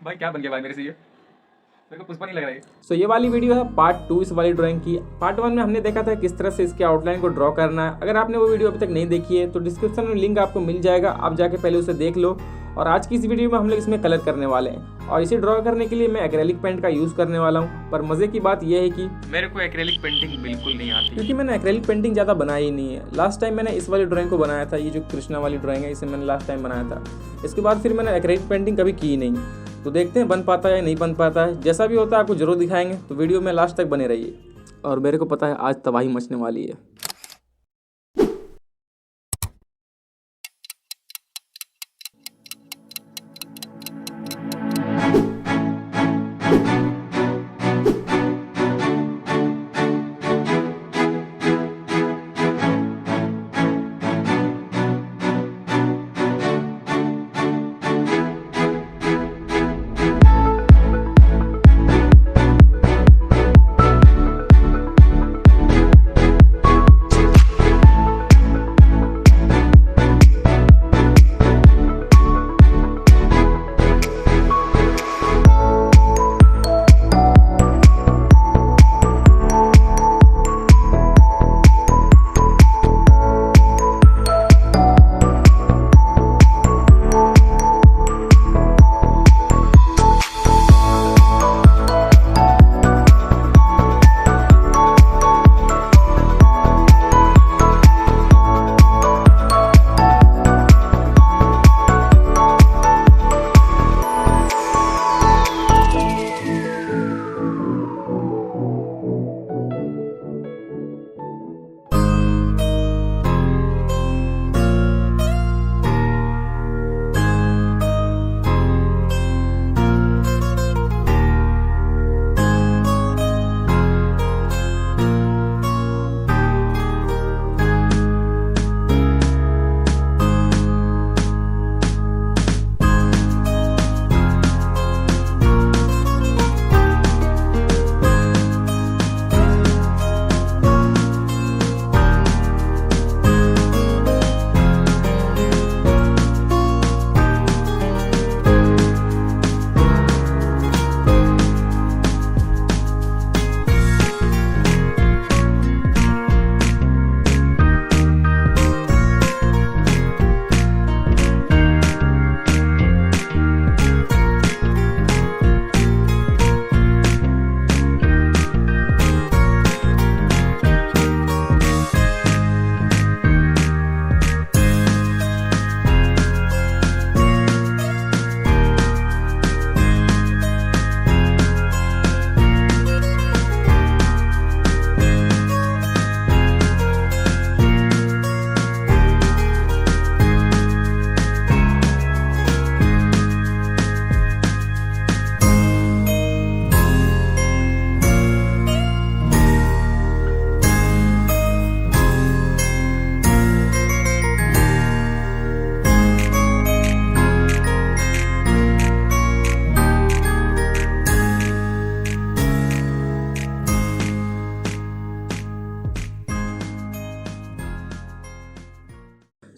भाई क्या बन गया भाई मेरे से ये, मेरे को पुष्पा नहीं लग रहा है। सो ये वाली वीडियो है पार्ट 2 इस वाली ड्राइंग की। पार्ट 1 में हमने देखा था किस तरह से इसके आउटलाइन को ड्रॉ करना है। अगर आपने वो वीडियो अभी तक नहीं देखी है तो डिस्क्रिप्शन में लिंक आपको मिल जाएगा, आप जाके पहले उसे देख लो। और आज की इस वीडियो में हम लोग इसमें कलर करने वाले हैं और इसे ड्रॉ करने के लिए मैं एक्रेलिक पेंट का यूज़ करने वाला हूँ। पर मज़े की बात यह है कि मेरे को एक्रेलिक पेंटिंग बिल्कुल नहीं आती, क्योंकि मैंने एक्रेलिक पेंटिंग ज़्यादा बनाई ही नहीं है। लास्ट टाइम मैंने इस वाली ड्राइंग को बनाया था, ये जो कृष्णा वाली ड्राइंग है इसे मैंने लास्ट टाइम बनाया था। इसके बाद फिर मैंने एक्रेलिक पेंटिंग कभी की नहीं। तो देखते हैं बन पाता है या नहीं बन पाता है। जैसा भी होता है आपको जरूर दिखाएंगे, तो वीडियो में लास्ट तक बने रहिए। और मेरे को पता है आज तबाही मचने वाली है।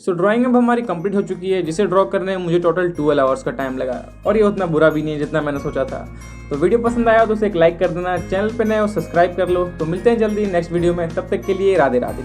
सो ड्राइंग अब हमारी कंप्लीट हो चुकी है, जिसे ड्रॉ करने में मुझे टोटल 12 आवर्स का टाइम लगा और ये उतना बुरा भी नहीं है जितना मैंने सोचा था। तो वीडियो पसंद आया तो उसे एक लाइक कर देना, चैनल पे नए हो सब्सक्राइब कर लो। तो मिलते हैं जल्दी नेक्स्ट वीडियो में, तब तक के लिए राधे राधे।